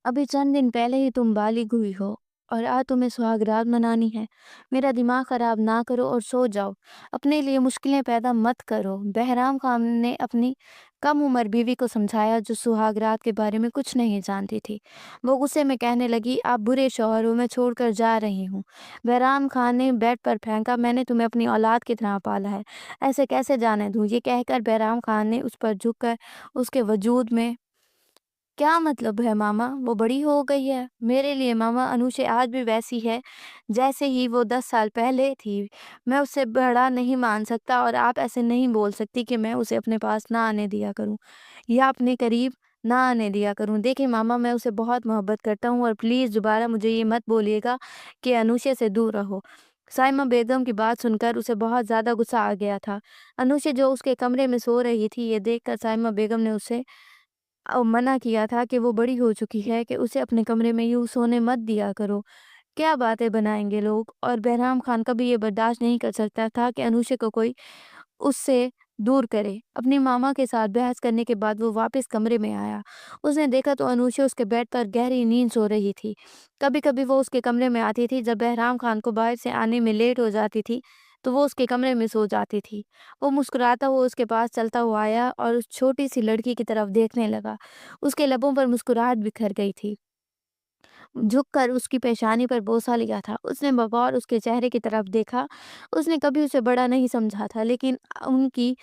अभी चंद दिन पहले ही तुम बालिग हुई हो और आज तुम्हें सुहागरात मनानी है। मेरा दिमाग खराब ना करो और सो जाओ। अपने लिए मुश्किलें पैदा मत करो। बहराम खान ने अपनी कम उम्र बीवी को समझाया, जो सुहागरात के बारे में कुछ नहीं जानती थी। वो गुस्से में कहने लगी, आप बुरे शौहर हो, मैं छोड़कर जा रही हूँ। बहराम खान ने बेड पर फेंका, मैंने तुम्हें अपनी औलाद की तरह पाला है, ऐसे कैसे जाने दूँ। ये कहकर बहराम खान ने उस पर झुककर उसके वजूद में, क्या मतलब है मामा, वो बड़ी हो गई है। मेरे लिए मामा अनुषे आज भी वैसी है जैसे ही वो 10 साल पहले थी। मैं उससे बड़ा नहीं मान सकता और आप ऐसे नहीं बोल सकती कि मैं उसे अपने पास ना आने दिया करूं या अपने करीब ना आने दिया करूं। देखिए मामा, मैं उसे बहुत मोहब्बत करता हूं और प्लीज दोबारा मुझे ये मत बोलिएगा कि अनुषे से दूर रहो। साइमा बेगम की बात सुनकर उसे बहुत ज्यादा गुस्सा आ गया था। अनुषे जो उसके कमरे में सो रही थी, ये देखकर साइमा बेगम ने उसे मना किया था कि वो बड़ी हो चुकी है, कि उसे अपने कमरे में यूँ सोने मत दिया करो। क्या बातें बनाएँगे लोग। और बहराम खान कभी ये बर्दाश्त नहीं कर सकता था कि अनुषा को कोई उससे दूर करे। अपनी मामा के साथ बहस करने के बाद वो वापस कमरे में आया। उसने देखा तो अनुषा उसके बेड पर गहरी नींद सो रही थी। कभी-कभी वो उसके कमरे में आती थी। जब बहराम खान को बाहर से आने में लेट हो जाती थी, तो वो उसके कमरे में सो जाती थी। वो मुस्कुराता हुआ उसके पास चलता हुआ आया और उस छोटी-सी लड़की की तरफ देखने लगा। उसके लबों पर मुस्कुराहट बिखर गई थी। झुककर उसकी पेशानी पर बोसा लिया था। उसने बगौर उसके चेहरे की तरफ देखा। उसने कभी उसे बड़ा नहीं समझा था, लेकिन उनकी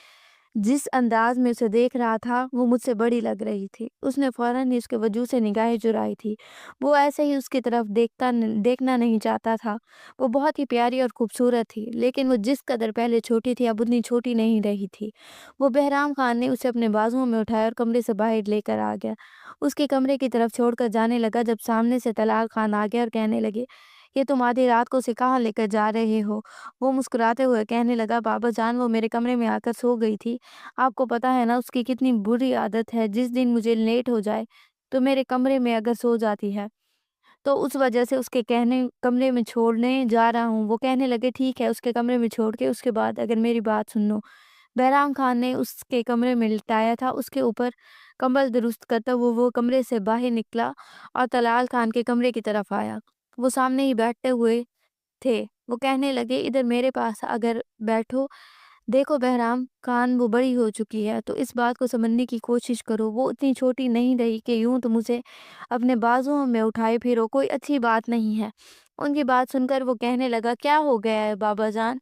जिस अंदाज में उसे देख रहा था, वो मुझसे बड़ी लग रही थी। उसने फौरन ही उसके वजूद से निगाहें चुराई थी। वो ऐसे ही उसकी तरफ देखना नहीं चाहता था। वो बहुत ही प्यारी और खूबसूरत थी, लेकिन वो जिस कदर पहले छोटी थी, अब उतनी छोटी नहीं रही थी। वो बहराम खान ने उसे अपने बाजुओं में उठाया और कमरे से बाहर लेकर आ गया। उसके कमरे की तरफ छोड़कर जाने लगा, जब सामने से तलाल खान आ गया और कहने लगे, ये तुम आधी रात को उसे कहाँ लेकर जा रहे हो। वो मुस्कुराते हुए कहने लगा, बाबा जान, वो मेरे कमरे में आकर सो गई थी। आपको पता है ना उसकी कितनी बुरी आदत है, जिस दिन मुझे लेट हो जाए तो मेरे कमरे में अगर सो जाती है, तो उस वजह से उसके कहने कमरे में छोड़ने जा रहा हूँ। वो कहने लगे, ठीक है, उसके कमरे में छोड़ के उसके बाद अगर मेरी बात सुन लो। बहराम खान ने उसके कमरे में लिटाया था, उसके ऊपर कंबल दुरुस्त करता हुआ वो कमरे से बाहर निकला और तलाल खान के कमरे की तरफ आया। वो सामने ही बैठते हुए थे। वो कहने लगे, इधर मेरे पास अगर बैठो। देखो बहराम खान, वो बड़ी हो चुकी है, तो इस बात को समझने की कोशिश करो। वो इतनी छोटी नहीं रही कि यूं तुम उसे अपने बाजुओं में उठाए फिरो। कोई अच्छी बात नहीं है। उनकी बात सुनकर वो कहने लगा, क्या हो गया है बाबा जान।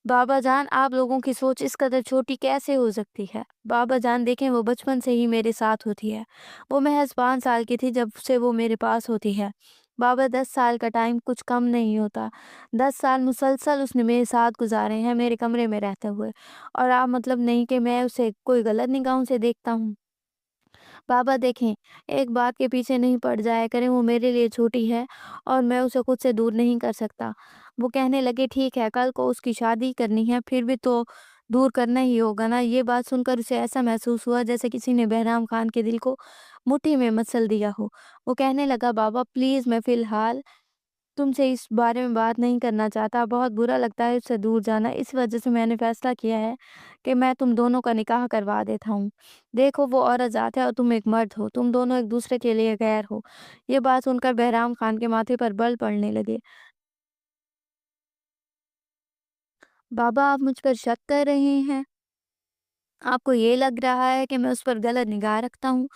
बाबा जान, आप लोगों की सोच इस कदर छोटी कैसे हो सकती है। बाबा जान देखें, वो बचपन से ही मेरे साथ होती है। वो महज 5 साल की थी जब से वो मेरे पास होती है। बाबा, 10 साल का टाइम कुछ कम नहीं होता। 10 साल मुसलसल उसने मेरे साथ गुजारे हैं, मेरे कमरे में रहते हुए। और आप मतलब नहीं कि मैं उसे कोई गलत निगाहों से देखता हूँ। बाबा देखें, एक बात के पीछे नहीं पड़ जाया करें, वो मेरे लिए छोटी है और मैं उसे खुद से दूर नहीं कर सकता। वो कहने लगे, ठीक है, कल को उसकी शादी करनी है, फिर भी तो दूर करना ही होगा ना। ये बात सुनकर उसे ऐसा महसूस हुआ जैसे किसी ने बहराम खान के दिल को मुट्ठी में मसल दिया हो। वो कहने लगा, बाबा प्लीज, मैं फिलहाल तुमसे इस बारे में बात नहीं करना चाहता। बहुत बुरा लगता है उससे दूर जाना। इस वजह से मैंने फैसला किया है कि मैं तुम दोनों का निकाह करवा देता हूँ। देखो, वो औरत ज़ात है और तुम एक मर्द हो। तुम दोनों एक दूसरे के लिए गैर हो। ये बात सुनकर बहराम खान के माथे पर बल पड़ने लगे। बाबा, आप मुझ पर शक कर रहे हैं? आपको ये लग रहा है कि मैं उस पर गलत निगाह रखता हूँ?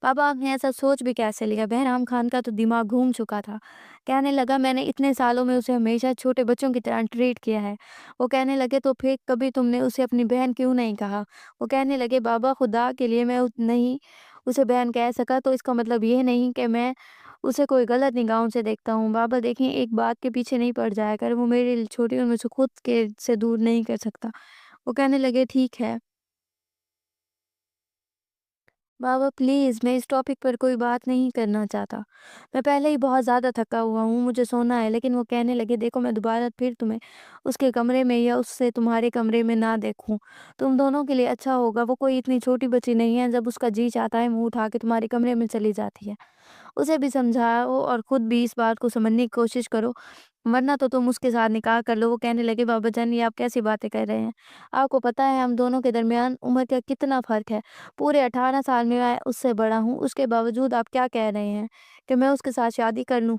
पापा, आपने ऐसा सोच भी कैसे लिया? बहराम खान का तो दिमाग घूम चुका था। कहने लगा, मैंने इतने सालों में उसे हमेशा छोटे बच्चों की तरह ट्रीट किया है। वो कहने लगे, तो फिर कभी तुमने उसे अपनी बहन क्यों नहीं कहा? वो कहने लगे, बाबा खुदा के लिए, मैं नहीं उसे बहन कह सका तो इसका मतलब ये नहीं कि मैं उसे कोई गलत निगाहों से देखता हूँ। बाबा देखें, एक बात के पीछे नहीं पड़ जाया कर, वो मेरे लिए छोटी और मुझे खुद के से दूर नहीं कर सकता। वो कहने लगे, ठीक है बाबा प्लीज़, मैं इस टॉपिक पर कोई बात नहीं करना चाहता। मैं पहले ही बहुत ज़्यादा थका हुआ हूँ, मुझे सोना है। लेकिन वो कहने लगे, देखो, मैं दोबारा फिर तुम्हें उसके कमरे में या उससे तुम्हारे कमरे में ना देखूँ। तुम दोनों के लिए अच्छा होगा। वो कोई इतनी छोटी बच्ची नहीं है, जब उसका जी चाहता है मुँह उठा के तुम्हारे कमरे में चली जाती है। उसे भी समझाओ और खुद भी इस बात को समझने की कोशिश करो, वरना तो तुम उसके साथ निकाह कर लो। वो कहने लगे, बाबा जान ये आप कैसी बातें कर रहे हैं? आपको पता है हम दोनों के दरमियान उम्र का कितना फ़र्क है? पूरे 18 साल में मैं उससे बड़ा हूँ, उसके बावजूद आप क्या कह रहे हैं कि मैं उसके साथ शादी कर लूँ?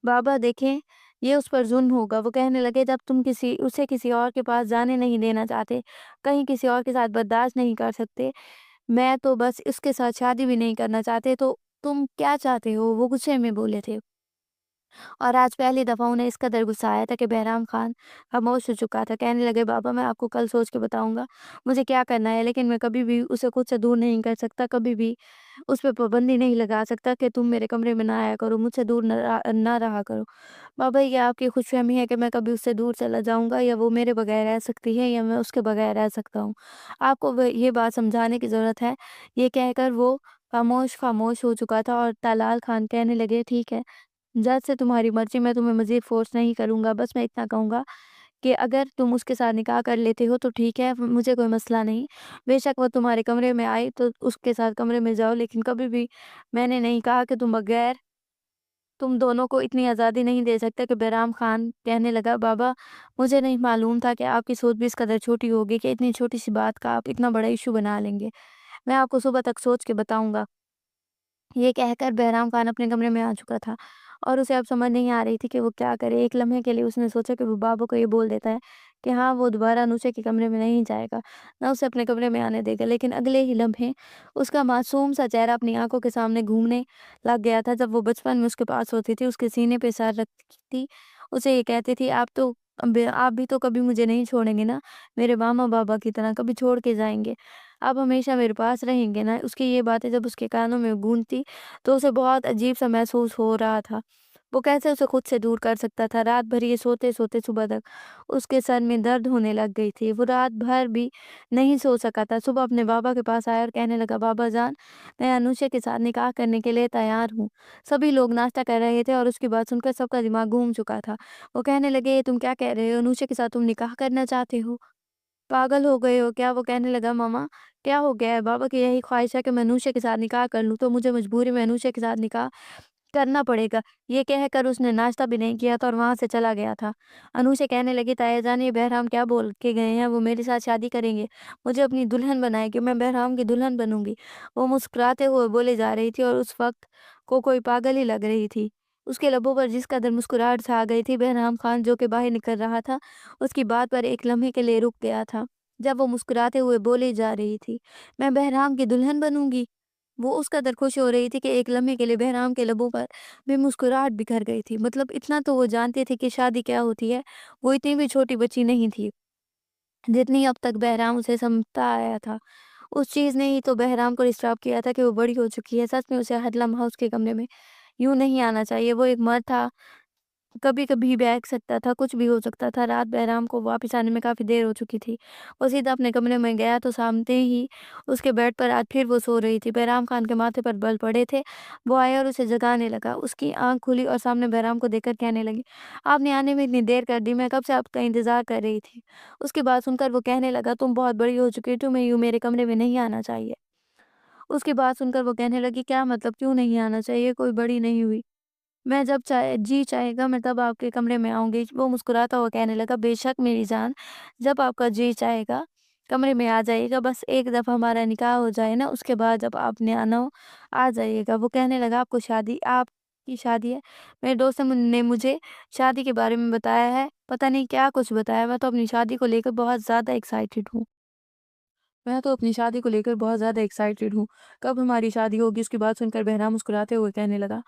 बाबा देखें, ये उस पर ज़ुल्म होगा। वो कहने लगे, जब तुम उसे किसी और के पास जाने नहीं देना चाहते, कहीं किसी और के साथ बर्दाश्त नहीं कर सकते, मैं तो बस इसके साथ शादी भी नहीं करना चाहते, तो तुम क्या चाहते हो? वो गुस्से में बोले थे। और आज पहली दफ़ा उन्हें इस कदर गुस्सा आया था कि बहराम खान खामोश हो चुका था। कहने लगे, बाबा मैं आपको कल सोच के बताऊँगा, मुझे क्या करना है, लेकिन मैं कभी भी उसे खुद से दूर नहीं कर सकता, कभी भी उस पे पाबंदी नहीं लगा सकता कि तुम मेरे कमरे में ना आया करो, मुझसे दूर ना रहा करो। बाबा ये आपकी खुशफ़हमी है कि मैं कभी उससे दूर चला जाऊँगा, या वो मेरे बगैर रह सकती है, या मैं उसके बगैर रह सकता हूँ। आपको व ये बात समझाने की ज़रूरत है। ये कहकर वो खामोश हो चुका था और तालाल खान कहने लगे, ठीक है, जज से तुम्हारी मर्ज़ी, मैं तुम्हें मज़ीद फ़ोर्स नहीं करूँगा। बस मैं इतना कहूँगा कि अगर तुम उसके साथ निकाह कर लेते हो तो ठीक है, मुझे कोई मसला नहीं। बेशक वो तुम्हारे कमरे में आई तो उसके साथ कमरे में जाओ, लेकिन कभी भी मैंने नहीं कहा कि तुम दोनों को इतनी आज़ादी नहीं दे सकते। कि बहराम खान कहने लगा, बाबा मुझे नहीं मालूम था कि आपकी सोच भी इस कदर छोटी होगी कि इतनी छोटी-सी बात का आप इतना बड़ा इश्यू बना लेंगे। मैं आपको सुबह तक सोच के बताऊँगा। ये कहकर बहराम खान अपने कमरे में आ चुका था और उसे अब समझ नहीं आ रही थी कि वो क्या करे। एक लम्हे के लिए उसने सोचा कि वो बाबू को ये बोल देता है कि हाँ, वो दोबारा अनुषा के कमरे में नहीं जाएगा, ना उसे अपने कमरे में आने देगा। लेकिन अगले ही लम्हे उसका मासूम सा चेहरा अपनी आंखों के सामने घूमने लग गया था। जब वो बचपन में उसके पास होती थी, उसके सीने पे सर रखती थी, उसे ये कहती थी, आप भी तो कभी मुझे नहीं छोड़ेंगे ना, मेरे मामा बाबा की तरह कभी छोड़ के जाएंगे, आप हमेशा मेरे पास रहेंगे ना। उसकी ये बातें जब उसके कानों में गूंजती तो उसे बहुत अजीब-सा महसूस हो रहा था। वो कैसे उसे खुद से दूर कर सकता था? रात भर ये सोते-सोते सुबह तक उसके सर में दर्द होने लग गई थी। वो रात भर भी नहीं सो सका था। सुबह अपने बाबा के पास आया और कहने लगा, बाबा जान, मैं अनुषा के साथ निकाह करने के लिए तैयार हूँ। सभी लोग नाश्ता कर रहे थे और उसकी बात सुनकर सबका दिमाग घूम चुका था। वो कहने लगे, ये तुम क्या कह रहे हो? अनुषा के साथ तुम निकाह करना चाहते हो? पागल हो गए हो क्या? वो कहने लगा, मामा क्या हो गया है? बाबा की यही ख्वाहिश है कि मैं नूशा के साथ निकाह कर लूँ, तो मुझे मजबूरी में नूशा के साथ निकाह करना पड़ेगा। ये कहकर उसने नाश्ता भी नहीं किया था और वहाँ से चला गया था। अनूशा कहने लगी, ताया जान ये बहराम क्या बोल के गए हैं? वो मेरे साथ शादी करेंगे, मुझे अपनी दुल्हन बनाएँगे, मैं बहराम की दुल्हन बनूँगी। वो मुस्कुराते हुए बोले जा रही थी और उस वक़्त को कोई पागल ही लग रही थी। उसके लबों पर जिस कदर मुस्कुराहट छा गई थी, बहराम खान जो कि बाहर निकल रहा था, उसकी बात पर एक लम्हे के लिए रुक गया था। जब वो मुस्कुराते हुए बोली जा रही थी, मैं बहराम की दुल्हन बनूँगी। वो उस कदर खुश हो रही थी कि एक लम्हे के लिए बहराम के लबों पर भी मुस्कुराहट बिखर गई थी। मतलब इतना तो वो जानती थी कि शादी क्या होती है। वो इतनी भी छोटी बच्ची नहीं थी, जितनी अब तक बहराम उसे समझता आया था। उस चीज़ ने ही तो बहराम को डिस्टर्ब किया था कि वो बड़ी हो चुकी है। सच में उसे हर लम्हा उसके कमरे में यूँ नहीं आना चाहिए। वो एक मर्द था, कभी-कभी बहक सकता था, कुछ भी हो सकता था। रात बहराम को वापस आने में काफ़ी देर हो चुकी थी। वो सीधा अपने कमरे में गया तो सामने ही उसके बेड पर आज फिर वो सो रही थी। बहराम खान के माथे पर बल पड़े थे। वो आया और उसे जगाने लगा। उसकी आँख खुली और सामने बहराम को देखकर कहने लगी, आपने आने में इतनी देर कर दी, मैं कब से आपका इंतज़ार कर रही थी। उसकी बात सुनकर वो कहने लगा, तुम बहुत बड़ी हो चुकी हो, तुम्हें यूँ मेरे कमरे में नहीं आना चाहिए। उसकी बात सुनकर वो कहने लगी, क्या मतलब क्यों नहीं आना चाहिए? कोई बड़ी नहीं हुई। मैं जब जी चाहेगा मैं तब आपके कमरे में आऊँगी। वो मुस्कुराता हुआ कहने लगा, बेशक मेरी जान, जब आपका जी चाहेगा कमरे में आ जाइएगा, बस एक दफ़ा हमारा निकाह हो जाए ना, उसके बाद जब आपने आना हो आ जाइएगा। वो कहने लगा, आपकी शादी है? मेरे दोस्त ने मुझे शादी के बारे में बताया है, पता नहीं क्या कुछ बताया। मैं तो अपनी शादी को लेकर बहुत ज़्यादा एक्साइटेड हूँ। कब हमारी शादी होगी? उसकी बात सुनकर बहरा मुस्कुराते हुए कहने लगा,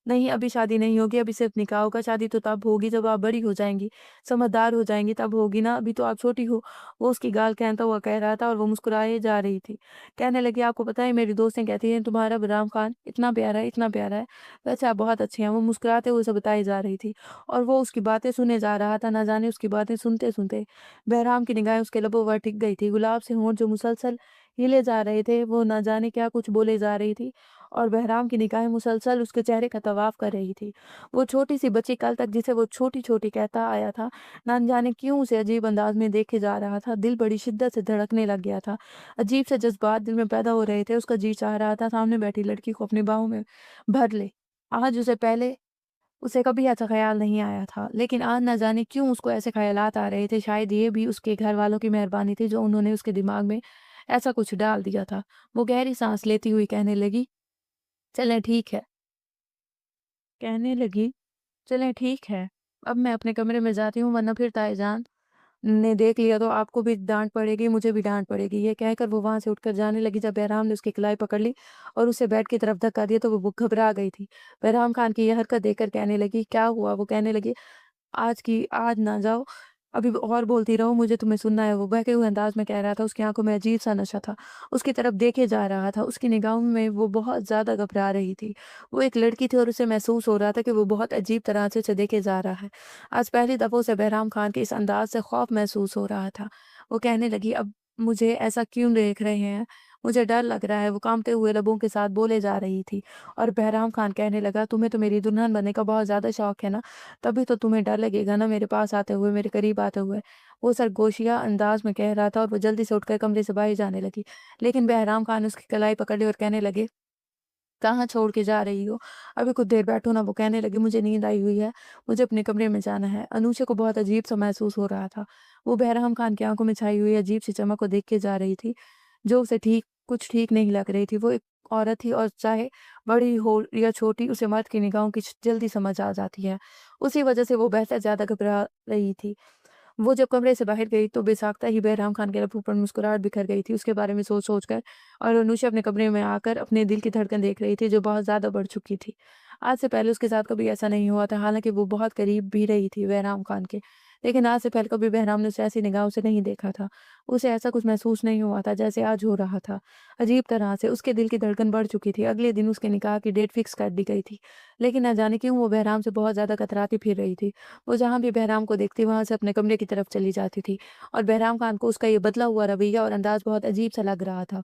नहीं, अभी शादी नहीं होगी, अभी सिर्फ़ निकाह होगा, शादी तो तब होगी जब आप बड़ी हो जाएँगी, समझदार हो जाएँगी तब होगी ना, अभी तो आप छोटी हो। वो उसकी गाल खींचता हुआ कह रहा था और वो मुस्कुराए जा रही थी। कहने लगी, आपको पता है मेरी दोस्तें कहती हैं तुम्हारा बहराम खान इतना प्यारा है, वैसे आप बहुत अच्छी हैं। वो मुस्कुराते हुए उसे बताई जा रही थी और वो उसकी बातें सुने जा रहा था। ना जाने उसकी बातें सुनते-सुनते बहराम की निगाहें उसके लबों पर टिक गई थी। गुलाब से होंठ जो मुसलसल हिले जा रहे थे, वो ना जाने क्या कुछ बोले जा रही थी और बहराम की निगाहें मुसलसल उसके चेहरे का तवाफ कर रही थी। वो छोटी-सी बच्ची कल तक जिसे वो छोटी-छोटी कहता आया था, ना जाने क्यों उसे अजीब अंदाज में देखे जा रहा था। दिल बड़ी शिद्दत से धड़कने लग गया था। अजीब से जज़्बात दिल में पैदा हो रहे थे। उसका जी चाह रहा था सामने बैठी लड़की को अपनी बाहों में भर ले। आज उसे कभी ऐसा ख़्याल नहीं आया था, लेकिन आज ना जाने क्यों उसको ऐसे ख़यालात आ रहे थे। शायद ये भी उसके घरवालों की मेहरबानी थी जो उन्होंने उसके दिमाग में ऐसा कुछ डाल दिया था। वो गहरी साँस लेती हुई कहने लगी, "चलें ठीक है।" कहने लगी, "चलें ठीक है, अब मैं अपने कमरे में जाती हूँ वरना फिर ताईजान ने देख लिया तो आपको भी डाँट पड़ेगी, मुझे भी डाँट पड़ेगी।" ये कहकर वो वहाँ से उठकर जाने लगी। जब बहराम ने उसकी कलाई पकड़ ली और उसे बेड की तरफ धक्का दिया तो वो घबरा गई थी। बहराम खान की ये हरकत देखकर कहने लगी, "क्या हुआ?" वो कहने लगी, आज ना जाओ, अभी और बोलती रहो, मुझे तुम्हें सुनना है।" वो बहके हुए अंदाज़ में कह रहा था, उसकी आँखों में अजीब-सा नशा था। उसकी तरफ देखे जा रहा था, उसकी निगाहों में वो बहुत ज़्यादा घबरा रही थी। वो एक लड़की थी और उसे महसूस हो रहा था कि वो बहुत अजीब तरह से उसे देखे जा रहा है। आज पहली दफ़ा उसे बहराम खान के इस अंदाज़ से खौफ़ महसूस हो रहा था। वो कहने लगी, "अब मुझे ऐसा क्यों देख रहे हैं? मुझे डर लग रहा है।" वो काँपते हुए लबों के साथ बोले जा रही थी और बहराम खान कहने लगा, "तुम्हें तो मेरी दुल्हन बनने का बहुत ज़्यादा शौक है ना? तभी तो तुम्हें डर लगेगा ना मेरे पास आते हुए, मेरे करीब आते हुए।" वो सरगोशिया अंदाज़ में कह रहा था और वो जल्दी से उठकर कमरे से बाहर जाने लगी। लेकिन बहराम खान उसकी कलाई पकड़ ली और कहने लगे, "कहाँ छोड़ के जा रही हो? अभी कुछ देर बैठो ना।" वो कहने लगी, "मुझे नींद आई हुई है, मुझे अपने कमरे में जाना है।" अनूशा को बहुत अजीब-सा महसूस हो रहा था। वो बहराम खान की आँखों में छाई हुई अजीब-सी चमक को देख के जा रही थी, जो उसे कुछ ठीक नहीं लग रही थी। वो एक औरत थी और चाहे बड़ी हो या छोटी, उसे मर्द की निगाहों की जल्दी समझ आ जाती है। उसी वजह से वो बेहद ज़्यादा घबरा रही थी। वो जब कमरे से बाहर गई तो बेसाख्ता ही बहराम खान के लबों पर मुस्कुराहट बिखर गई थी उसके बारे में सोच-सोच कर, और अनुषा अपने कमरे में आकर अपने दिल की धड़कन देख रही थी जो बहुत ज़्यादा बढ़ चुकी थी। आज से पहले उसके साथ कभी ऐसा नहीं हुआ था, हालाँकि वो बहुत करीब भी रही थी बहराम खान के। लेकिन आज से पहले कभी बहराम ने उसे ऐसी निगाहों से नहीं देखा था। उसे ऐसा कुछ महसूस नहीं हुआ था जैसे आज हो रहा था। अजीब तरह से उसके दिल की धड़कन बढ़ चुकी थी। अगले दिन उसके निकाह की डेट फिक्स कर दी गई थी। लेकिन न जाने क्यों वो बहराम से बहुत ज़्यादा कतराती फिर रही थी। वो जहाँ भी बहराम को देखती वहाँ से अपने कमरे की तरफ चली जाती थी और बहराम खान को उसका ये बदला हुआ रवैया और अंदाज़ बहुत अजीब-सा लग रहा था।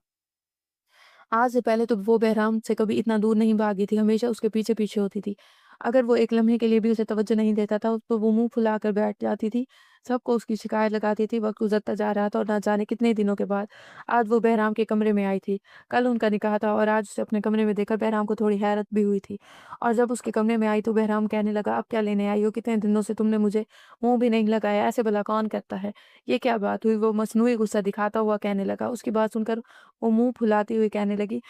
आज से पहले तो वो बहराम से कभी इतना दूर नहीं भागी थी, हमेशा उसके पीछे-पीछे होती थी। अगर वो एक लम्हे के लिए भी उसे तवज्जो नहीं देता था, तो वो मुँह फुलाकर बैठ जाती थी। सबको उसकी शिकायत लगाती थी, वक़्त गुज़रता जा रहा था और ना जाने कितने दिनों के बाद आज वो बहराम के कमरे में आई थी। कल उनका निकाह था और आज उसे अपने कमरे में देखकर बहराम को थोड़ी हैरत भी हुई थी। और जब उसके कमरे में आई तो बहराम कहने लगा, "अब क्या लेने आई हो? कितने दिनों से तुमने मुझे मुँह भी नहीं लगाया, ऐसे भला कौन करता है? ये क्या बात हुई?" वो मसनूई गुस्सा दिखाता हुआ कहने लगा। उसकी बात सुनकर वो मुँह फुलाती हुई कहने लगी,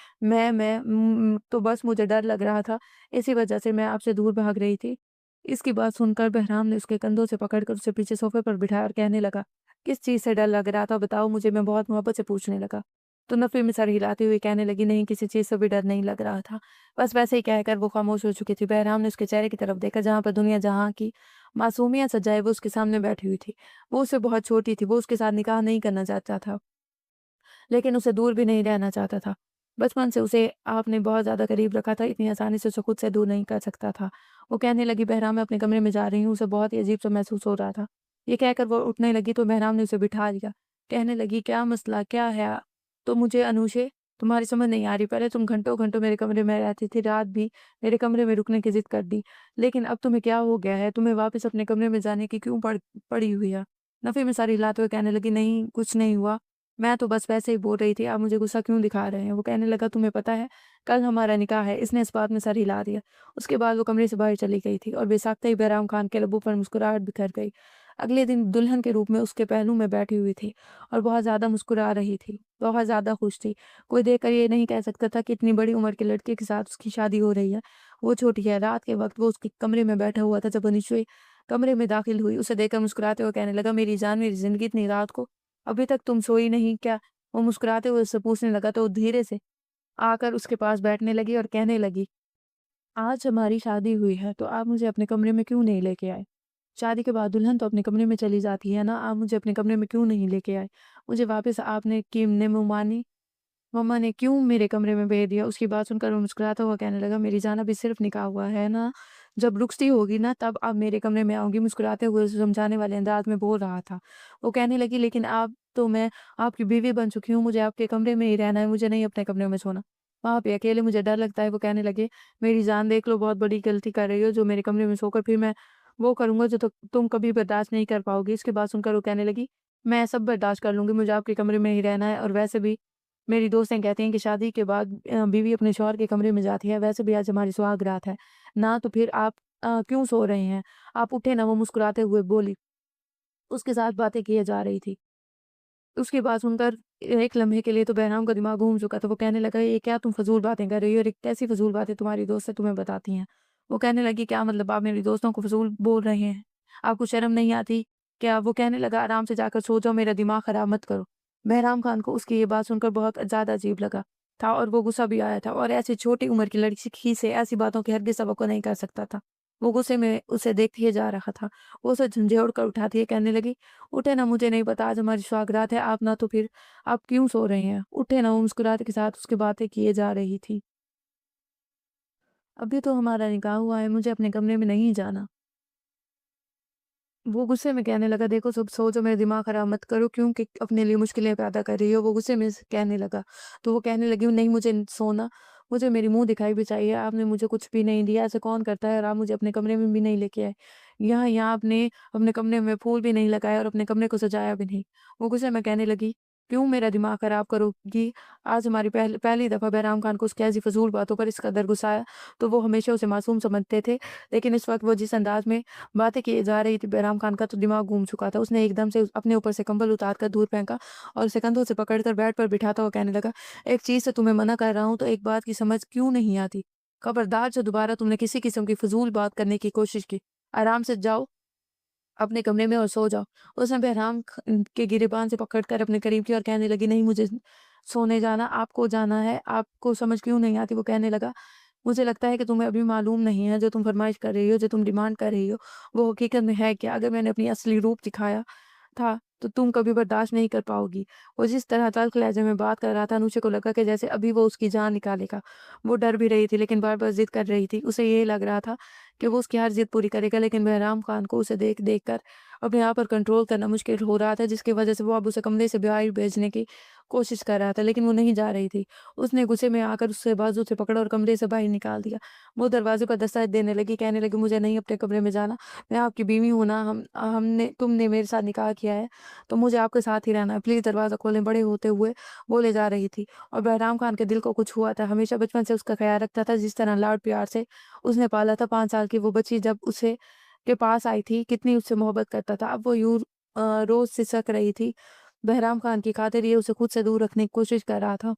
तो बस मुझे डर लग रहा था, इसी वजह से मैं आपसे दूर भाग रही थी।" इसकी बात सुनकर बहराम ने उसके कंधों से पकड़कर उसे पीछे सोफ़े पर बिठाया और कहने लगा, "किस चीज़ से डर लग रहा था बताओ मुझे?" मैं बहुत मोहब्बत से पूछने लगा। तो नफ़े में सर हिलाते हुए कहने लगी, "नहीं, किसी चीज़ से भी डर नहीं लग रहा था।" बस वैसे ही कहकर वो खामोश हो चुकी थी। बहराम ने उसके चेहरे की तरफ देखा जहाँ पर दुनिया जहाँ की मासूमियत सजाए वो उसके सामने बैठी हुई थी। वो उससे बहुत छोटी थी, वो उसके साथ निकाह नहीं करना चाहता था। लेकिन उसे दूर भी नहीं रहना चाहता था। बचपन से उसे आपने बहुत ज़्यादा करीब रखा था, इतनी आसानी से उसे खुद से दूर नहीं कर सकता था। वो कहने लगी, "बहराम, मैं अपने कमरे में जा रही हूँ।" उसे बहुत ही अजीब-सा महसूस हो रहा था। ये कहकर वो उठने लगी तो बहराम ने उसे बिठा लिया। कहने लगी, "क्या मसला क्या है? तो मुझे अनुशे तुम्हारी समझ नहीं आ रही। पहले तुम घंटों-घंटों मेरे कमरे में रहती थी, रात भी मेरे कमरे में रुकने की ज़िद कर दी। लेकिन अब तुम्हें क्या हो गया है? तुम्हें वापस अपने कमरे में जाने की क्यों पड़ी हुई है?" नफ़े में सर हिलाते हुए कहने लगी, "नहीं, कुछ नहीं हुआ। मैं तो बस वैसे ही बोल रही थी, आप मुझे गुस्सा क्यों दिखा रहे हैं?" वो कहने लगा, "तुम्हें पता है, कल हमारा निकाह है।" इसने इस बात में सर हिला दिया। उसके बाद वो कमरे से बाहर चली गई थी और बेसाख्ता ही बहराम खान के लबों पर मुस्कुराहट बिखर गई। अगले दिन दुल्हन के रूप में उसके पहलू में बैठी हुई थी और बहुत ज़्यादा मुस्कुरा रही थी, बहुत ज़्यादा खुश थी। कोई देखकर ये नहीं कह सकता था कि इतनी बड़ी उम्र के लड़के के साथ उसकी शादी हो रही है। वो छोटी है। रात के वक़्त वो उसके कमरे में बैठा हुआ था, जब अनिशा कमरे में दाखिल हुई, उसे देखकर मुस्कुराते हुए कहने लगा, "मेरी जान, मेरी ज़िंदगी, इतनी रात को अभी तक तुम सोई नहीं क्या?" वो मुस्कुराते हुए उससे पूछने लगा तो वो धीरे से आकर उसके पास बैठने लगी और कहने लगी, "आज हमारी शादी हुई है तो आप मुझे अपने कमरे में क्यों नहीं लेके आए? शादी के बाद दुल्हन तो अपने कमरे में चली जाती है ना, आप मुझे अपने कमरे में क्यों नहीं लेके आए? मुझे वापस आपने की ने मम्मा ने क्यों मेरे कमरे में भेज दिया?" उसकी बात सुनकर वो मुस्कुराता हुआ कहने लगा, "मेरी जान, अभी सिर्फ निकाह हुआ है ना, जब रुखसती होगी ना तब आप मेरे कमरे में आओगी।" मुस्कुराते हुए उसे समझाने वाले अंदाज में बोल रहा था। वो कहने लगी, "लेकिन अब तो मैं आपकी बीवी बन चुकी हूँ, मुझे आपके कमरे में ही रहना है, मुझे नहीं अपने कमरे में सोना। वहाँ पे अकेले मुझे डर लगता है।" वो कहने लगे, "मेरी जान, देख लो, बहुत बड़ी गलती कर रही हो जो मेरे कमरे में सोकर फिर मैं वो करूँगा जो तुम कभी बर्दाश्त नहीं कर पाओगी।" इसकी बात सुनकर वो कहने लगी, "मैं सब बर्दाश्त कर लूँगी, मुझे आपके कमरे में ही रहना है और वैसे भी मेरी दोस्तें कहती हैं कि शादी के बाद बीवी अपने शौहर के कमरे में जाती है, वैसे भी आज हमारी सुहाग रात है, ना तो फिर आप क्यों सो रहे हैं? आप उठे ना, वो मुस्कुराते हुए बोली। उसके साथ बातें किए जा रही थी। उसकी बात सुनकर एक लम्हे के लिए तो बहराम का दिमाग घूम चुका था। वो कहने लगा, "ये क्या तुम फ़िज़ूल बातें कर रही हो और ये कैसी फ़िज़ूल बातें तुम्हारी दोस्तें तुम्हें बताती हैं?" वो कहने लगी, "क्या मतलब आप मेरी दोस्तों को फ़िज़ूल बोल रहे हैं? आपको शर्म नहीं आती क्या?" वो कहने लगा, "आराम से जाकर सो जाओ, मेरा दिमाग ख़राब मत करो।" बहराम खान को उसकी ये बात सुनकर बहुत ज़्यादा अजीब लगा था और वो गुस्सा भी आया था और ऐसी छोटी उम्र की लड़की से ऐसी बातों की हरगिज़ तवक्को नहीं कर सकता था। वो गुस्से में उसे देखते ही जा रहा था। वो उसे झंझोड़ कर उठाती हुई कहने लगी, "उठे ना, मुझे नहीं पता आज हमारी सुहागरात है, आप ना तो फिर आप क्यों सो रहे हैं? उठे ना।" वो मुस्कुराहट के साथ उसकी बातें किए जा रही थी। "अभी तो हमारा निकाह हुआ है, मुझे अपने कमरे में नहीं जाना।" वो गुस्से में कहने लगा, "देखो सब सोचो, मेरा दिमाग खराब मत करो, क्यों कि अपने लिए मुश्किलें पैदा कर रही हो।" वो गुस्से में कहने लगा। तो वो कहने लगी, "नहीं मुझे सोना, मुझे मेरी मुँह दिखाई भी चाहिए। आपने मुझे कुछ भी नहीं दिया, ऐसा कौन करता है? और आप मुझे अपने कमरे में भी नहीं लेके आए। यहाँ यहाँ आपने अपने कमरे में फूल भी नहीं लगाए और अपने कमरे को सजाया भी नहीं।" वो गुस्से में कहने लगी, "क्यों मेरा दिमाग खराब करोगी? आज हमारी पहली दफ़ा बहराम खान को उसकी ऐसी फ़िज़ूल बातों पर इस कदर गुस्सा आया, तो वो हमेशा उसे मासूम समझते थे, लेकिन इस वक़्त वो जिस अंदाज़ में बातें किए जा रही थी, बहराम खान का तो दिमाग घूम चुका था। उसने एकदम से अपने ऊपर से कंबल उतार कर दूर फेंका और उसे कंधों से पकड़कर बेड पर बिठाता हुआ कहने लगा, "एक चीज़ से तुम्हें मना कर रहा हूँ, तो एक बात की समझ क्यों नहीं आती? खबरदार जो दोबारा तुमने किसी किस्म की फ़िज़ूल बात करने की कोशिश की, आराम से जाओ अपने कमरे में और सो जाओ।" उसने बहराम के गिरेबान से पकड़कर अपने करीब किया और कहने लगी, "नहीं मुझे सोने जाना, आपको जाना है, आपको समझ क्यों नहीं आती?" वो कहने लगा, "मुझे लगता है कि तुम्हें अभी मालूम नहीं है, जो तुम फ़रमाइश कर रही हो, जो तुम डिमांड कर रही हो, वो हकीकत में है क्या? अगर मैंने अपनी असली रूप दिखाया था, तो तुम कभी बर्दाश्त नहीं कर पाओगी।" वो जिस तरह तल्ख़ लहज़े में बात कर रहा था, अनुषा को लगा कि जैसे अभी वो उसकी जान निकालेगा। वो डर भी रही थी, लेकिन बार-बार ज़िद कर रही थी। उसे ये लग रहा था कि वो उसकी हर ज़िद पूरी करेगा, लेकिन बहराम खान को उसे देख-देख कर अपने आप पर कंट्रोल करना मुश्किल हो रहा था, जिसकी वजह से वो अब उसे कमरे से बाहर भेजने की कोशिश कर रहा था, लेकिन वो नहीं जा रही थी। उसने गुस्से में आकर उससे बाजू से पकड़ा और कमरे से बाहर निकाल दिया। वो दरवाज़े पर दस्तक देने लगी, कहने लगी, "मुझे नहीं अपने कमरे में जाना। मैं आपकी बीवी हूँ ना, हम हमने तुमने मेरे साथ निकाह किया है, तो मुझे आपके साथ ही रहना है। प्लीज़ दरवाज़ा खोलें।" बड़े होते हुए बोले जा रही थी और बहराम खान के दिल को कुछ हुआ था। हमेशा बचपन से उसका ख़्याल रखता था, जिस तरह लाड-प्यार से उसने पाला था। 5 साल की वो बच्ची जब उसे के पास आई थी, कितनी उससे मोहब्बत करता था। अब वो यूँ रोज़ सिसक रही थी। बहराम खान की खातिर ये उसे खुद से दूर रखने की कोशिश कर रहा था।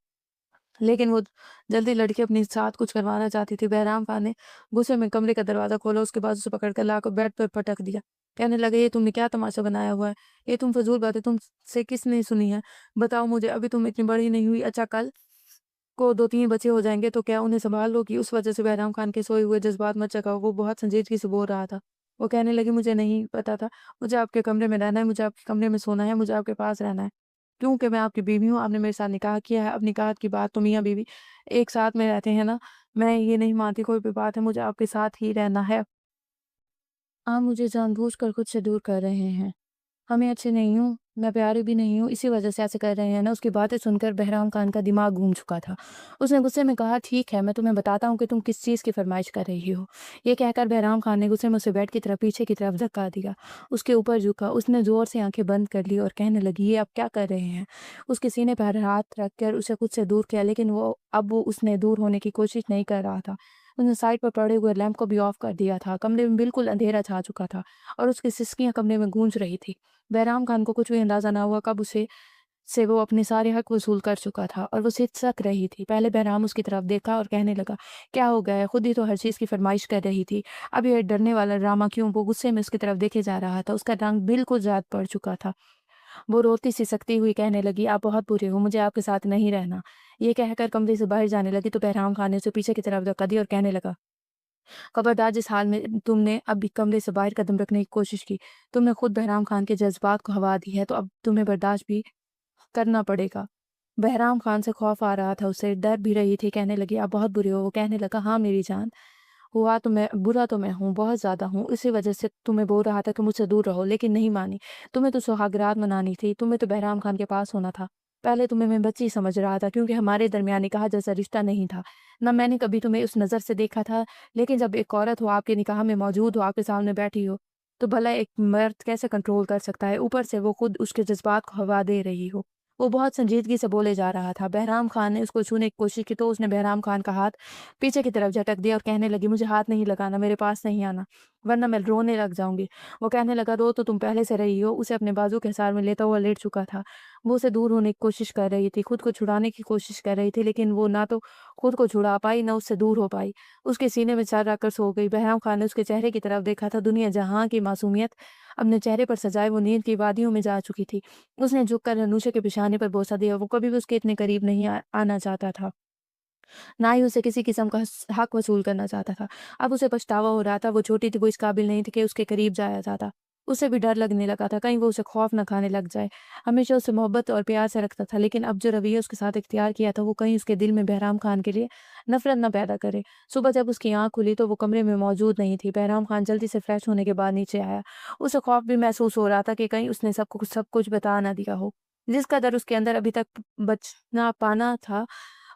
लेकिन वो जल्दी लड़की अपने साथ कुछ करवाना चाहती थी। बहराम खान ने गुस्से में कमरे का दरवाज़ा खोला, उसके बाद उसे पकड़कर लाकर बेड पर पटक दिया। कहने लगे, "ये तुमने क्या तमाशा बनाया हुआ है? ये तुम फ़िज़ूल बातें तुमसे किसने सुनी है? बताओ मुझे, अभी तुम इतनी बड़ी नहीं हुई। अच्छा कल को 2-3 बच्चे हो जाएँगे तो क्या उन्हें सँभाल लोगी?" उस वजह से बहराम खान के सोए हुए जज़्बात मत जगाओ। वो बहुत संजीदगी से बोल रहा था। वो कहने लगी, "मुझे नहीं पता था। मुझे आपके कमरे में रहना है, मुझे आपके कमरे में सोना है, मुझे आपके पास रहना है। क्योंकि मैं आपकी बीवी हूँ, आपने मेरे साथ निकाह किया है। अब निकाह की बात तो मियाँ-बीवी एक साथ में रहते हैं ना। मैं ये नहीं मानती कोई भी बात है, मुझे आपके साथ ही रहना है। आप मुझे जानबूझकर खुद से दूर कर रहे हैं। हाँ, मैं अच्छी नहीं हूँ, मैं प्यारी भी नहीं हूँ, इसी वजह से ऐसे कर रहे हैं ना।" उसकी बातें सुनकर बहराम खान का दिमाग घूम चुका था। उसने गुस्से में कहा, "ठीक है, मैं तुम्हें बताता हूँ कि तुम किस चीज़ की फ़रमाइश कर रही हो।" ये कहकर बहराम खान ने गुस्से में उसे बेड की तरफ पीछे की तरफ धक्का दिया। उसके ऊपर झुका, उसने ज़ोर से आँखें बंद कर ली और कहने लगी, "ये आप क्या कर रहे हैं?" उसके सीने पर हाथ रखकर उसे खुद से दूर किया, लेकिन वो उसने दूर होने की कोशिश नहीं कर रहा था। उसने साइड पर पड़े हुए लैंप को भी ऑफ कर दिया था। कमरे में बिल्कुल अंधेरा छा चुका था और उसकी सिसकियाँ कमरे में गूंज रही थी। बहराम खान को कुछ भी अंदाज़ा ना हुआ कब उसे से वो अपने सारे हक वसूल कर चुका था और वो सिसक रही थी। पहले बहराम उसकी तरफ देखा और कहने लगा, "क्या हो गया है? खुद ही तो हर चीज़ की फ़रमाइश कर रही थी। अब ये डरने वाला ड्रामा क्यों?" वो गुस्से में उसकी तरफ देखे जा रहा था। उसका रंग बिल्कुल ज़्यादा पड़ चुका था। वो रोती सिसकती हुई कहने लगी, "आप बहुत बुरे हो, मुझे आपके साथ नहीं रहना।" ये कहकर कमरे से बाहर जाने लगी तो बहराम खान ने उसे पीछे की तरफ धक्का दिया और कहने लगा, "खबरदार, जिस हाल में तुमने अभी कमरे से बाहर कदम रखने की कोशिश की, तुमने खुद बहराम खान के जज़्बात को हवा दी है, तो अब तुम्हें बर्दाश्त भी करना पड़ेगा।" बहराम खान से खौफ आ रहा था, उसे डर भी रही थी। कहने लगी, "आप बहुत बुरे हो।" वो कहने लगा, "हाँ मेरी जान, हुआ तो मैं बुरा तो मैं हूँ, बहुत ज़्यादा हूँ। इसी वजह से तुम्हें बोल रहा था कि मुझसे दूर रहो, लेकिन नहीं मानी। तुम्हें तो सुहागरात मनानी थी, तुम्हें तो बहराम खान के पास होना था। पहले तुम्हें मैं बच्ची समझ रहा था, क्योंकि हमारे दरमियान निकाह जैसा रिश्ता नहीं था। ना मैंने कभी तुम्हें उस नज़र से देखा था, लेकिन जब एक औरत हो, आपके निकाह में मौजूद हो, आपके सामने बैठी हो, तो भला एक मर्द कैसे कंट्रोल कर सकता है? ऊपर से वो खुद उसके जज़्बात को हवा दे रही हो। वो बहुत संजीदगी से बोले जा रहा था। बहराम खान ने उसको छूने की कोशिश की तो उसने बहराम खान का हाथ पीछे की तरफ झटक दिया और कहने लगी, मुझे हाथ नहीं लगाना, मेरे पास नहीं आना, वरना मैं रोने लग जाऊँगी। वो कहने लगा, रो तो तुम पहले से रही हो। उसे अपने बाजू के हिसार में लेता हुआ लेट चुका था। वो उसे दूर होने की कोशिश कर रही थी, खुद को छुड़ाने की कोशिश कर रही थी, लेकिन वो ना तो खुद को छुड़ा पाई, ना उससे दूर हो पाई। उसके सीने में सर रखकर सो गई। बहराम खान ने उसके चेहरे की तरफ देखा था। दुनिया जहाँ की मासूमियत अपने चेहरे पर सजाए वो नींद की वादियों में जा चुकी थी। उसने झुककर अनुषा के पेशानी पर बोसा दिया। वो कभी भी उसके इतने करीब नहीं आना चाहता था। ना ही उसे किसी किस्म का हक वसूल करना चाहता था। अब उसे पछतावा हो रहा था, वो छोटी थी, वो इस काबिल नहीं थी कि उसके करीब जाया जाता। उसे भी डर लगने लगा था, कहीं वो उसे खौफ ना खाने लग जाए। हमेशा उसे मोहब्बत और प्यार से रखता था, लेकिन अब जो रवैया उसके साथ इख्तियार किया था, वो कहीं उसके दिल में बहराम खान के लिए नफ़रत ना पैदा करे। सुबह जब उसकी आँख खुली तो वो कमरे में मौजूद नहीं थी। बहराम खान जल्दी से फ्रेश होने के बाद नीचे आया। उसे खौफ भी महसूस हो रहा था कि कहीं उसने सब कुछ बता ना दिया हो। जिस कदर उसके अंदर अभी तक बचना पाना था,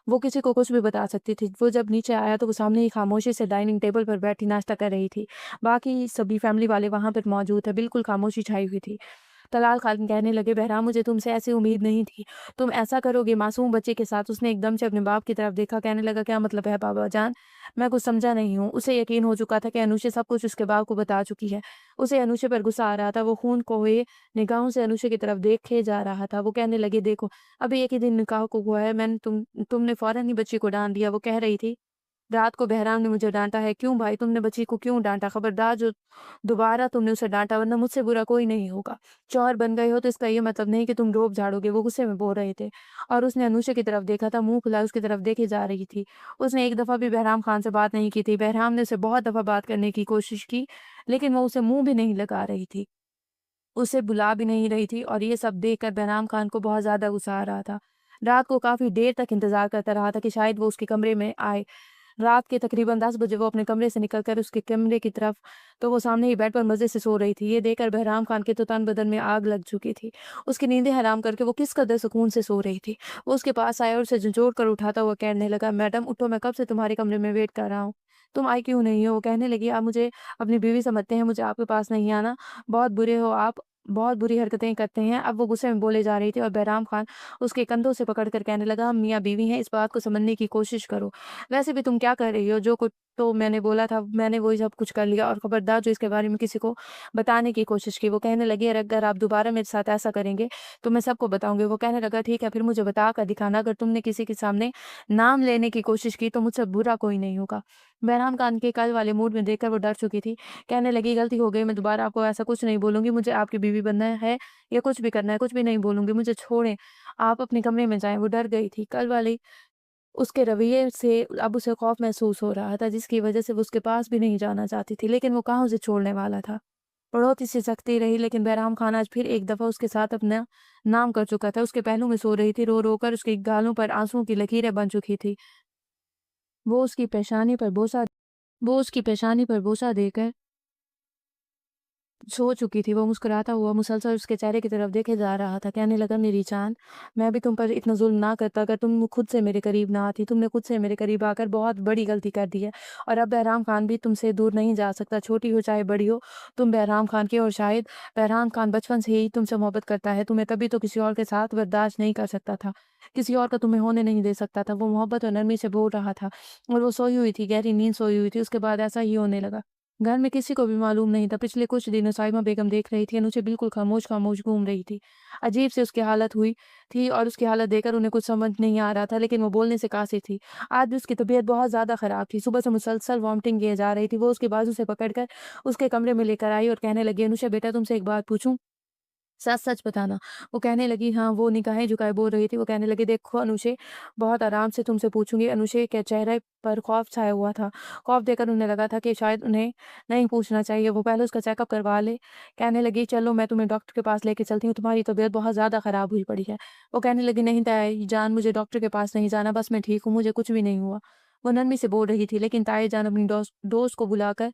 वो किसी को कुछ भी बता सकती थी। वो जब नीचे आया तो वो सामने ही खामोशी से डाइनिंग टेबल पर बैठी नाश्ता कर रही थी। बाकी सभी फैमिली वाले वहाँ पर मौजूद थे, बिल्कुल खामोशी छाई हुई थी। तलाल खान कहने लगे, "बहराम, मुझे तुमसे ऐसी उम्मीद नहीं थी। तुम ऐसा करोगे मासूम बच्चे के साथ?" उसने एकदम से अपने बाप की तरफ देखा, कहने लगा, "क्या मतलब है बाबा जान? मैं कुछ समझा नहीं हूँ।" उसे यकीन हो चुका था कि अनुषा सब कुछ उसके बाप को बता चुकी है। उसे अनुषा पर गुस्सा आ रहा था। वो खून खोए निगाहों से अनुषा की तरफ देखे जा रहा था। वो कहने लगी, "देखो, अभी एक ही दिन निकाह को हुआ है। तुमने फ़ौरन ही बच्ची को डाँट दिया।" वो कह रही थी, "रात को बहराम ने मुझे डाँटा है।" "क्यों भाई, तुमने बच्ची को क्यों डाँटा? खबरदार जो दोबारा तुमने उसे डाँटा, वरना मुझसे बुरा कोई नहीं होगा। चौर बन गए हो तो इसका ये मतलब नहीं कि तुम रोब झाड़ोगे।" वो गुस्से में बोल रहे थे और उसने अनुषा की तरफ देखा था, मुँह फुलाए उसकी तरफ देखे जा रही थी। उसने एक दफ़ा भी बहराम खान से बात नहीं की थी। बहराम ने उसे बहुत दफ़ा बात करने की कोशिश की, लेकिन वो उसे मुँह भी नहीं लगा रही थी। उसे बुला भी नहीं रही थी और ये सब देखकर बहराम खान को बहुत ज़्यादा गुस्सा आ रहा था। रात को काफ़ी देर तक इंतज़ार करता रहा था कि शायद वो उसके कमरे में आए। रात के तकरीबन 10 बजे वो अपने कमरे से निकलकर उसके कमरे की तरफ तो वो सामने ही बेड पर मज़े से सो रही थी। ये देखकर बहराम खान के तो तन बदन में आग लग चुकी थी। उसकी नींदें हराम करके वो किस कदर सुकून से सो रही थी। वो उसके पास आया और उसे झंझोड़ कर उठाता हुआ कहने लगा, "मैडम उठो, मैं कब से तुम्हारे कमरे में वेट कर रहा हूँ। तुम आई क्यों नहीं हो?" वो कहने लगी, "आप मुझे अपनी बीवी समझते हैं, मुझे आपके पास नहीं आना। बहुत बुरे हो आप, बहुत बुरी हरकतें करते हैं।" अब वो गुस्से में बोले जा रही थी और बहराम खान उसके कंधों से पकड़ कर कहने लगा, "हम मियाँ-बीवी हैं, इस बात को समझने की कोशिश करो। वैसे भी तुम क्या कर रही हो? जो कुछ तो मैंने बोला था, मैंने वही सब कुछ कर लिया और खबरदार जो इसके बारे में किसी को बताने की कोशिश की।" वो कहने लगी, "अरे अगर आप दोबारा मेरे साथ ऐसा करेंगे, तो मैं सबको बताऊँगी।" वो कहने लगा, "ठीक है, फिर मुझे बता कर दिखाना। अगर तुमने किसी के सामने नाम लेने की कोशिश की, तो मुझसे बुरा कोई नहीं होगा।" बहराम खान के कल वाले मूड में देखकर वो डर चुकी थी। कहने लगी, "गलती हो गई, मैं दोबारा आपको ऐसा कुछ नहीं बोलूँगी। मुझे आपकी बीवी बनना है या कुछ भी करना है, कुछ भी नहीं बोलूँगी। मुझे छोड़ें, आप अपने कमरे में जाएँ।" वो डर गई थी। कल वाली उसके रवैये से अब उसे खौफ महसूस हो रहा था, जिसकी वजह से वो उसके पास भी नहीं जाना चाहती थी, लेकिन वो कहाँ उसे छोड़ने वाला था। बढ़ोतरी सिसकती रही, लेकिन बहराम खान आज फिर एक दफ़ा उसके साथ अपना नाम कर चुका था। उसके पहलू में सो रही थी, रो-रो कर उसकी गालों पर आँसुओं की लकीरें बन चुकी थी। वो उसकी पेशानी पर बोसा वो उसकी पेशानी पर बोसा देकर सो चुकी थी। वो मुस्कुराता हुआ मुसलसल उसके चेहरे की तरफ देखे जा रहा था। कहने लगा, "मेरी जान, मैं भी तुम पर इतना ज़ुल्म ना करता अगर तुम खुद से मेरे करीब ना आती। तुमने खुद से मेरे करीब आकर बहुत बड़ी गलती कर दी है और अब बहराम खान भी तुमसे दूर नहीं जा सकता। छोटी हो चाहे बड़ी हो, तुम बहराम खान की, और शायद बहराम खान बचपन से ही तुमसे मोहब्बत करता है। तुम्हें तभी तो किसी और के साथ बर्दाश्त नहीं कर सकता था। किसी और का तुम्हें होने नहीं दे सकता था।" वो मोहब्बत और नरमी से बोल रहा था और वो सोई हुई थी, गहरी नींद सोई हुई थी। उसके बाद ऐसा ही होने लगा। घर में किसी को भी मालूम नहीं था। पिछले कुछ दिनों साइमा बेगम देख रही थी, अनुजा बिल्कुल खामोश-खामोश घूम रही थी। अजीब सी उसकी हालत हुई थी और उसकी हालत देखकर उन्हें कुछ समझ नहीं आ रहा था, लेकिन वो बोलने से कासिर थी। आज भी उसकी तबीयत बहुत ज़्यादा ख़राब थी। सुबह से मुसलसल वॉमिटिंग किए जा रही थी। वो उसके बाजू से पकड़कर उसके कमरे में लेकर आई और कहने लगी, "अनुजा बेटा, तुमसे एक बात पूछूँ? सच-सच बताना।" वो कहने लगी, "हाँ।" वो निगाहें झुकाए बोल रही थी। वो कहने लगी, "देखो अनुशे, बहुत आराम से तुमसे पूछूँगी।" अनुशे के चेहरे पर खौफ छाया हुआ था। खौफ देखकर उन्हें लगा था कि शायद उन्हें नहीं पूछना चाहिए। वो पहले उसका चेकअप करवा ले। कहने लगी, "चलो मैं तुम्हें डॉक्टर के पास लेके चलती हूँ, तुम्हारी तबीयत बहुत ज़्यादा ख़राब हुई पड़ी है।" वो कहने लगी, "नहीं ताई जान, मुझे डॉक्टर के पास नहीं जाना, बस मैं ठीक हूँ, मुझे कुछ भी नहीं हुआ।" वो नरमी से बोल रही थी, लेकिन ताई जान अपनी दोस्त को बुलाकर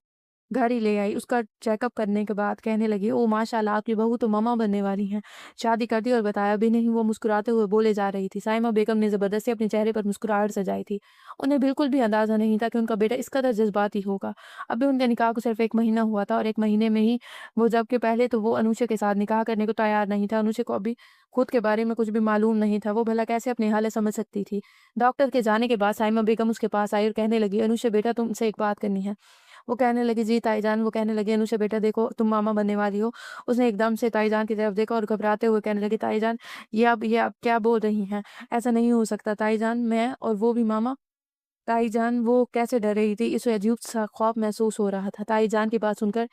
घर ही ले आई। उसका चेकअप करने के बाद कहने लगी, "ओह! माशाअल्लाह आपकी बहू तो मम्मा बनने वाली हैं। शादी कर दी और बताया भी नहीं।" वो मुस्कुराते हुए बोले जा रही थी। साइमा बेगम ने ज़बरदस्ती अपने चेहरे पर मुस्कुराहट सजाई थी। उन्हें बिल्कुल भी अंदाज़ा नहीं था कि उनका बेटा इस कदर जज़्बाती होगा। अभी उनके निकाह को सिर्फ़ 1 महीना हुआ था और 1 महीने में ही वो जबकि पहले तो वो अनुषा के साथ निकाह करने को तैयार नहीं था। अनुषा को अभी खुद के बारे में कुछ भी मालूम नहीं था। वो भला कैसे अपनी हालत समझ सकती थी। डॉक्टर के जाने के बाद साइमा बेगम उसके पास आई और कहने लगी, "अनुषा बेटा तुमसे एक बात करनी है।" वो कहने लगी, "जी ताईजान।" वो कहने लगी, "अनुषा बेटा देखो तुम मामा बनने वाली हो।" उसने एकदम से ताईजान की तरफ देखा और घबराते हुए कहने लगी, "ताईजान ये आप क्या बोल रही हैं? ऐसा नहीं हो सकता ताईजान, मैं और वो भी मामा।" ताईजान वो कैसे डर रही थी, इसे अजीब-सा खौफ महसूस हो रहा था। ताईजान की बात सुनकर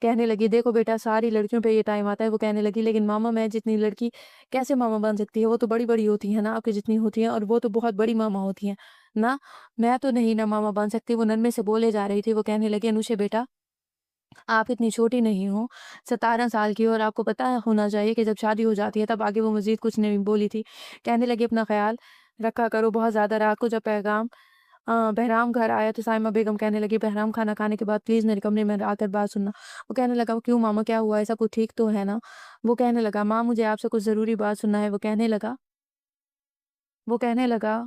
कहने लगी, "देखो बेटा सारी लड़कियों पे ये टाइम आता है।" वो कहने लगी, "लेकिन मामा मैं जितनी लड़की कैसे मामा बन सकती है? वो तो बड़ी-बड़ी होती है ना आपकी जितनी होती हैं और वो तो बहुत बड़ी मामा होती हैं ना, मैं तो नहीं ना मामा बन सकती।" वो नन्हे से बोले जा रही थी। वो कहने लगी, "अनुषा बेटा आप इतनी छोटी नहीं हो, 17 साल की हो और आपको पता होना चाहिए कि जब शादी हो जाती है तब आगे वो मज़ीद कुछ नहीं बोली थी। कहने लगी अपना ख़्याल रखा करो बहुत ज़्यादा रात को जब बहराम घर आया तो साइमा बेगम कहने लगी बहराम खाना खाने के बाद प्लीज़ मेरे कमरे में आकर बात सुनना। वो कहने लगा क्यों मामा क्या हुआ है? सब कुछ ठीक तो है ना? वो कहने लगा माँ मुझे आपसे कुछ ज़रूरी बात सुनना है। वो कहने लगा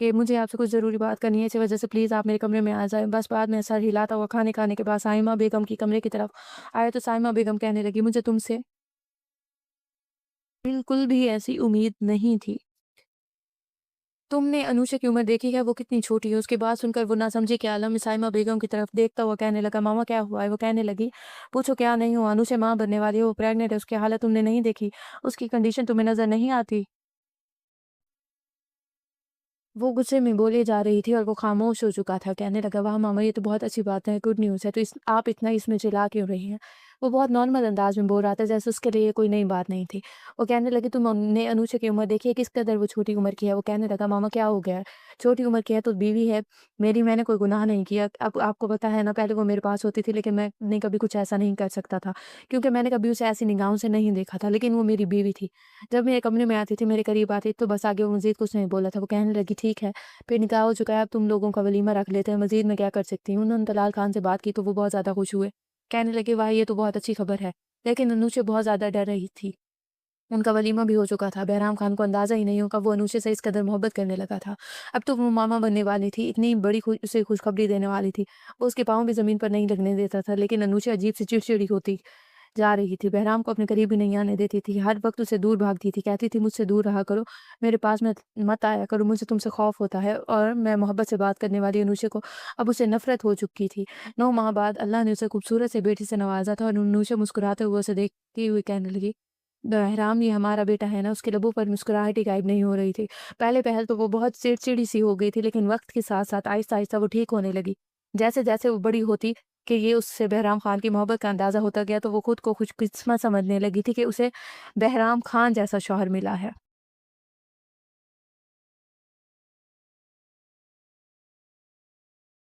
कि मुझे आपसे कुछ ज़रूरी बात करनी है, इसी वजह से प्लीज़ आप मेरे कमरे में आ जाएँ। बस बाद में सर हिलाता हुआ खाने खाने के बाद साइमा बेगम की कमरे की तरफ आया तो साइमा बेगम कहने लगी मुझे तुमसे बिल्कुल भी ऐसी उम्मीद नहीं थी। तुमने अनुषा की उम्र देखी है वो कितनी छोटी है? उसकी बात सुनकर वो नासमझी के आलम में साइमा बेगम की तरफ देखता हुआ कहने लगा मामा क्या हुआ है? वो कहने लगी पूछो क्या नहीं हुआ? अनुषा माँ बनने वाली है, वो प्रेग्नेंट है, उसकी हालत तुमने नहीं देखी? उसकी कंडीशन तुम्हें नज़र नहीं आती? वो गुस्से में बोले जा रही थी और वो खामोश हो चुका था। कहने लगा, "वाह मामा ये तो बहुत अच्छी बात है, गुड न्यूज़ है। तो इस आप इतना इसमें चिल्ला क्यों रही हैं?" वो बहुत नॉर्मल अंदाज़ में बोल रहा था जैसे उसके लिए कोई नई बात नहीं थी। वो कहने लगी, "तुमने अनुषा की उम्र देखी है, किस कदर वो छोटी उम्र की है?" वो कहने लगा, "मामा क्या हो गया है? छोटी उम्र की है तो बीवी है मेरी, मैंने कोई गुनाह नहीं किया। अब आपको पता है ना पहले वो मेरे पास होती थी लेकिन मैंने कभी कुछ ऐसा नहीं कर सकता था, क्योंकि मैंने कभी उसे ऐसी निगाहों से नहीं देखा था, लेकिन वो मेरी बीवी थी। जब मेरे कमरे में आती थी, मेरे करीब आती तो बस आगे वो मज़ीद कुछ नहीं बोला था।" वो कहने लगी, "ठीक है।" फिर निकाह हो चुका है, अब तुम लोगों का वलीमा रख लेते हैं, मज़ीद मैं क्या कर सकती हूँ? उन्होंने तलाल खान से बात की तो वो बहुत ज़्यादा खुश हुए। कहने लगे वाह! ये तो बहुत अच्छी खबर है। लेकिन अनुषा बहुत ज़्यादा डर रही थी। उनका वलीमा भी हो चुका था। बहराम खान को अंदाज़ा ही नहीं होगा वो अनुषा से इस कदर मोहब्बत करने लगा था। अब तो वो मामा बनने वाली थी, इतनी बड़ी उसे खुशखबरी देने वाली थी। वो उसके पाँव भी ज़मीन पर नहीं लगने देता था, लेकिन अनुषा अजीब सी चिड़चिड़ी होती जा रही थी। बहराम को अपने करीब भी नहीं आने देती थी। हर वक़्त उससे दूर भागती थी। कहती थी मुझसे दूर रहा करो, मेरे पास में मत आया करो, मुझे तुमसे खौफ़ होता है और मैं मोहब्बत से बात करने वाली अनुषा को अब उसे नफ़रत हो चुकी थी। 9 माह बाद अल्लाह ने उसे खूबसूरत से बेटी से नवाज़ा था और अनुषा मुस्कुराते हुए उसे देखती हुई कहने लगी, बहराम ये हमारा बेटा है ना, उसके लबों पर मुस्कुराहट ही गायब नहीं हो रही थी। पहले पहल तो वो बहुत चिड़चिड़ी सी हो गई थी, लेकिन वक़्त के साथ-साथ आहिस्ता-आहिस्ता वो ठीक होने लगी। जैसे-जैसे वो बड़ी होती कि ये उससे बहराम खान की मोहब्बत का अंदाज़ा होता गया, तो वो खुद को खुशकिस्मत समझने लगी थी कि उसे बहराम खान जैसा शौहर मिला है।